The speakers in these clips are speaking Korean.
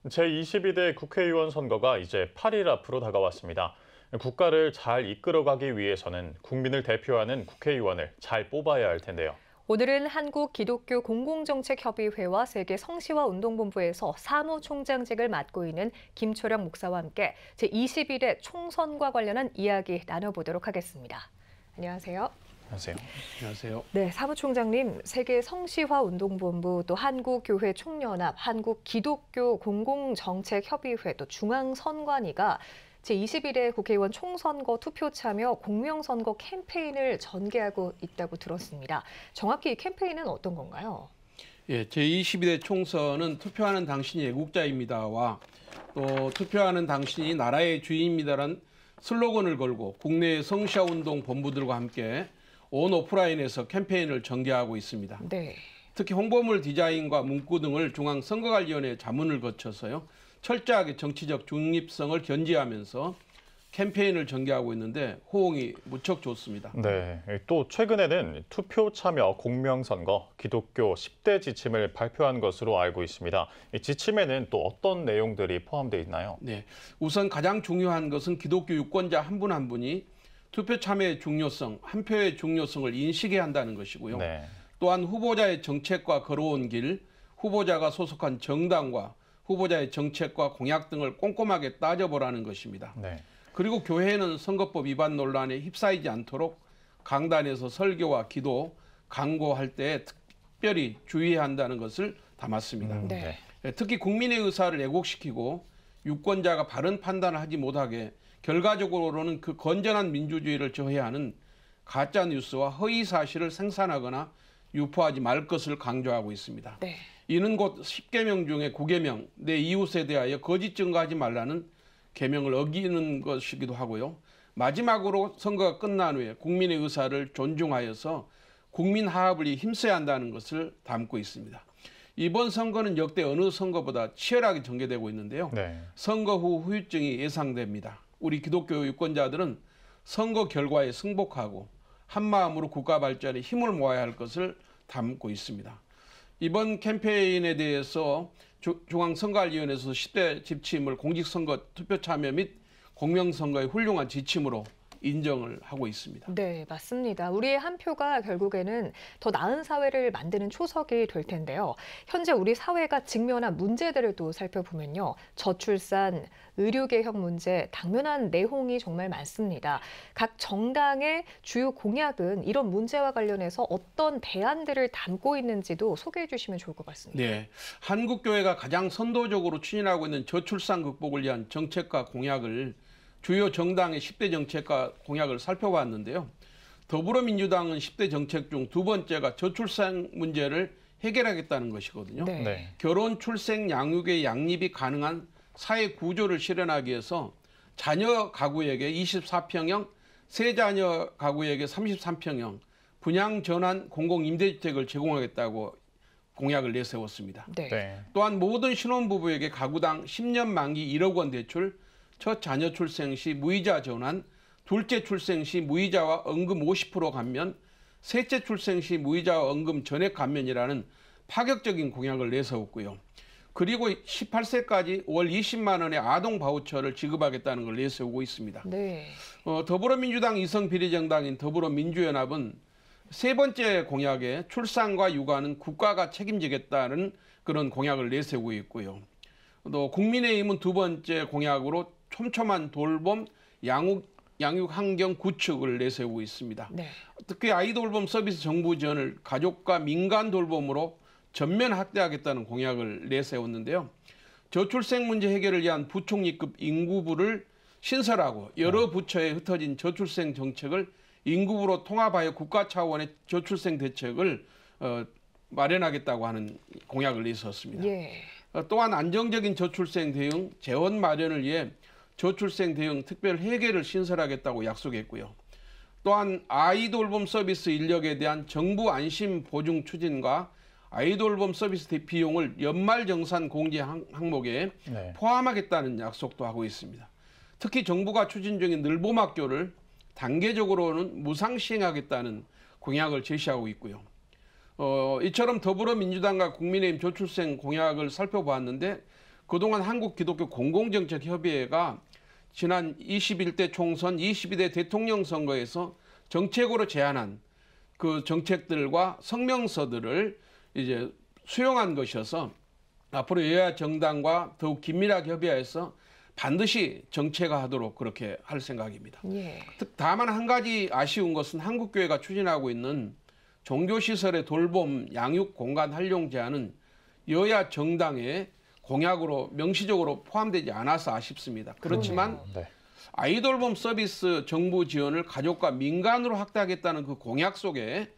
제22대 국회의원 선거가 이제 8일 앞으로 다가왔습니다. 국가를 잘 이끌어가기 위해서는 국민을 대표하는 국회의원을 잘 뽑아야 할 텐데요. 오늘은 한국기독교공공정책협의회와 세계성시화운동본부에서 사무총장직을 맡고 있는 김초령 목사와 함께 제21회 총선과 관련한 이야기 나눠보도록 하겠습니다. 안녕하세요. 안녕하세요. 안녕하세요. 네, 사무총장님, 세계성시화운동본부, 또 한국교회총연합, 한국기독교공공정책협의회, 또 중앙선관위가 제21회 국회의원 총선거 투표 참여 공명선거 캠페인을 전개하고 있다고 들었습니다. 정확히 이 캠페인은 어떤 건가요? 예, 제22대 총선은 투표하는 당신이 애국자입니다와 또 투표하는 당신이 나라의 주인입니다라는 슬로건을 걸고 국내 성시화운동 본부들과 함께 온 오프라인에서 캠페인을 전개하고 있습니다. 네. 특히 홍보물 디자인과 문구 등을 중앙선거관리위원회 자문을 거쳐서요. 철저하게 정치적 중립성을 견지하면서 캠페인을 전개하고 있는데 호응이 무척 좋습니다. 네, 또 최근에는 투표 참여 공명선거 기독교 10대 지침을 발표한 것으로 알고 있습니다. 이 지침에는 또 어떤 내용들이 포함되어 있나요? 네, 우선 가장 중요한 것은 기독교 유권자 한 분 한 분이 투표 참여의 중요성, 한 표의 중요성을 인식해야 한다는 것이고요. 네. 또한 후보자의 정책과 걸어온 길, 후보자가 소속한 정당과 후보자의 정책과 공약 등을 꼼꼼하게 따져보라는 것입니다. 네. 그리고 교회는 선거법 위반 논란에 휩싸이지 않도록 강단에서 설교와 기도, 강고할 때 특별히 주의해야 한다는 것을 담았습니다. 네. 특히 국민의 의사를 왜곡시키고 유권자가 바른 판단을 하지 못하게 결과적으로는 그 건전한 민주주의를 저해하는 가짜 뉴스와 허위 사실을 생산하거나 유포하지 말 것을 강조하고 있습니다. 네. 이는 곧 10계명 중에 9계명, 내 이웃에 대하여 거짓 증거하지 말라는 계명을 어기는 것이기도 하고요. 마지막으로 선거가 끝난 후에 국민의 의사를 존중하여서 국민 화합을 위해 힘써야 한다는 것을 담고 있습니다. 이번 선거는 역대 어느 선거보다 치열하게 전개되고 있는데요. 네. 선거 후 후유증이 예상됩니다. 우리 기독교 유권자들은 선거 결과에 승복하고 한마음으로 국가 발전에 힘을 모아야 할 것을 담고 있습니다. 이번 캠페인에 대해서 중앙선거관리위원회에서 10대 지침을 공직선거 투표 참여 및 공명선거의 훌륭한 지침으로 인정을 하고 있습니다. 네, 맞습니다. 우리의 한 표가 결국에는 더 나은 사회를 만드는 초석이 될 텐데요. 현재 우리 사회가 직면한 문제들을 또 살펴보면요. 저출산, 의료개혁 문제, 당면한 내홍이 정말 많습니다. 각 정당의 주요 공약은 이런 문제와 관련해서 어떤 대안들을 담고 있는지도 소개해 주시면 좋을 것 같습니다. 네, 한국교회가 가장 선도적으로 추진하고 있는 저출산 극복을 위한 정책과 공약을 주요 정당의 10대 정책과 공약을 살펴봤는데요. 더불어민주당은 10대 정책 중 두 번째가 저출산 문제를 해결하겠다는 것이거든요. 네. 네. 결혼, 출생, 양육의 양립이 가능한 사회 구조를 실현하기 위해서 자녀 가구에게 24평형, 세 자녀 가구에게 33평형, 분양 전환 공공임대주택을 제공하겠다고 공약을 내세웠습니다. 네. 네. 또한 모든 신혼부부에게 가구당 10년 만기 1억 원 대출, 첫 자녀 출생 시 무이자 전환, 둘째 출생 시 무이자와 언금 50% 감면, 셋째 출생 시 무이자와 언금 전액 감면이라는 파격적인 공약을 내세웠고요. 그리고 18세까지 월 20만 원의 아동 바우처를 지급하겠다는 걸 내세우고 있습니다. 네. 더불어민주당 이성 비례정당인 더불어민주연합은 세 번째 공약에 출산과 육아는 국가가 책임지겠다는 그런 공약을 내세우고 있고요. 또 국민의힘은 두 번째 공약으로 촘촘한 돌봄, 양육 환경 구축을 내세우고 있습니다. 네. 특히 아이돌봄 서비스 정부 지원을 가족과 민간 돌봄으로 전면 확대하겠다는 공약을 내세웠는데요. 저출생 문제 해결을 위한 부총리급 인구부를 신설하고 여러 부처에 흩어진 저출생 정책을 인구부로 통합하여 국가 차원의 저출생 대책을 마련하겠다고 하는 공약을 내세웠습니다. 예. 또한 안정적인 저출생 대응, 재원 마련을 위해 저출생 대응 특별 회계를 신설하겠다고 약속했고요. 또한 아이돌봄 서비스 인력에 대한 정부 안심 보증 추진과 아이돌봄 서비스 비용을 연말정산 공제 항목에 네. 포함하겠다는 약속도 하고 있습니다. 특히 정부가 추진 중인 늘봄학교를 단계적으로는 무상 시행하겠다는 공약을 제시하고 있고요. 이처럼 더불어민주당과 국민의힘 저출생 공약을 살펴보았는데 그동안 한국기독교 공공정책협의회가 지난 21대 총선, 22대 대통령 선거에서 정책으로 제안한 그 정책들과 성명서들을 이제 수용한 것이어서 앞으로 여야 정당과 더욱 긴밀하게 협의하여서 반드시 정책화하도록 그렇게 할 생각입니다. 예. 다만 한 가지 아쉬운 것은 한국교회가 추진하고 있는 종교시설의 돌봄, 양육 공간 활용 제한은 여야 정당의 공약으로 명시적으로 포함되지 않아서 아쉽습니다. 그렇지만 네. 아이돌봄 서비스 정부 지원을 가족과 민간으로 확대하겠다는 그 공약 속에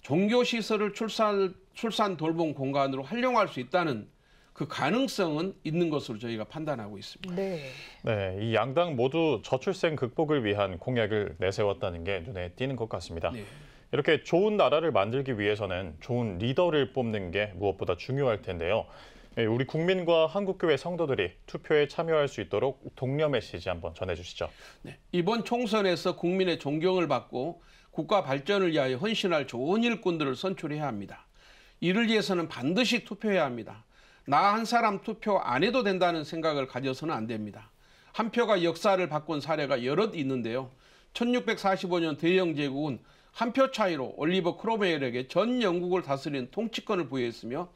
종교시설을 출산 돌봄 공간으로 활용할 수 있다는 그 가능성은 있는 것으로 저희가 판단하고 있습니다. 네. 네, 이 양당 모두 저출생 극복을 위한 공약을 내세웠다는 게 눈에 띄는 것 같습니다. 네. 이렇게 좋은 나라를 만들기 위해서는 좋은 리더를 뽑는 게 무엇보다 중요할 텐데요. 우리 국민과 한국교회 성도들이 투표에 참여할 수 있도록 독려 메시지 한번 전해주시죠. 네. 이번 총선에서 국민의 존경을 받고 국가 발전을 위하여 헌신할 좋은 일꾼들을 선출해야 합니다. 이를 위해서는 반드시 투표해야 합니다. 나 한 사람 투표 안 해도 된다는 생각을 가져서는 안 됩니다. 한 표가 역사를 바꾼 사례가 여럿 있는데요. 1645년 대영 제국은 한 표 차이로 올리버 크로메일에게 전 영국을 다스리는 통치권을 부여했으며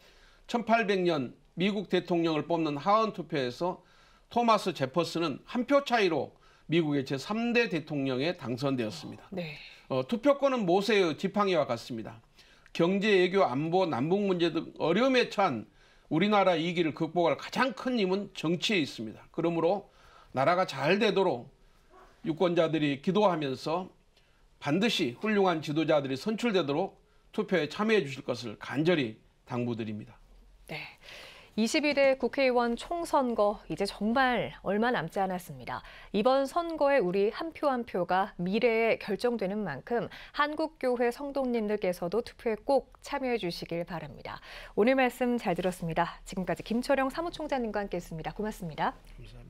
1800년 미국 대통령을 뽑는 하원 투표에서 토마스 제퍼슨은 한 표 차이로 미국의 제3대 대통령에 당선되었습니다. 네. 투표권은 모세의 지팡이와 같습니다. 경제, 외교, 안보, 남북 문제 등 어려움에 처한 우리나라 위기를 극복할 가장 큰 힘은 정치에 있습니다. 그러므로 나라가 잘 되도록 유권자들이 기도하면서 반드시 훌륭한 지도자들이 선출되도록 투표에 참여해 주실 것을 간절히 당부드립니다. 네. 22대 국회의원 총선거 이제 정말 얼마 남지 않았습니다. 이번 선거에 우리 한 표 한 표가 미래에 결정되는 만큼 한국교회 성도님들께서도 투표에 꼭 참여해 주시길 바랍니다. 오늘 말씀 잘 들었습니다. 지금까지 김철영 사무총장님과 함께했습니다. 고맙습니다. 감사합니다.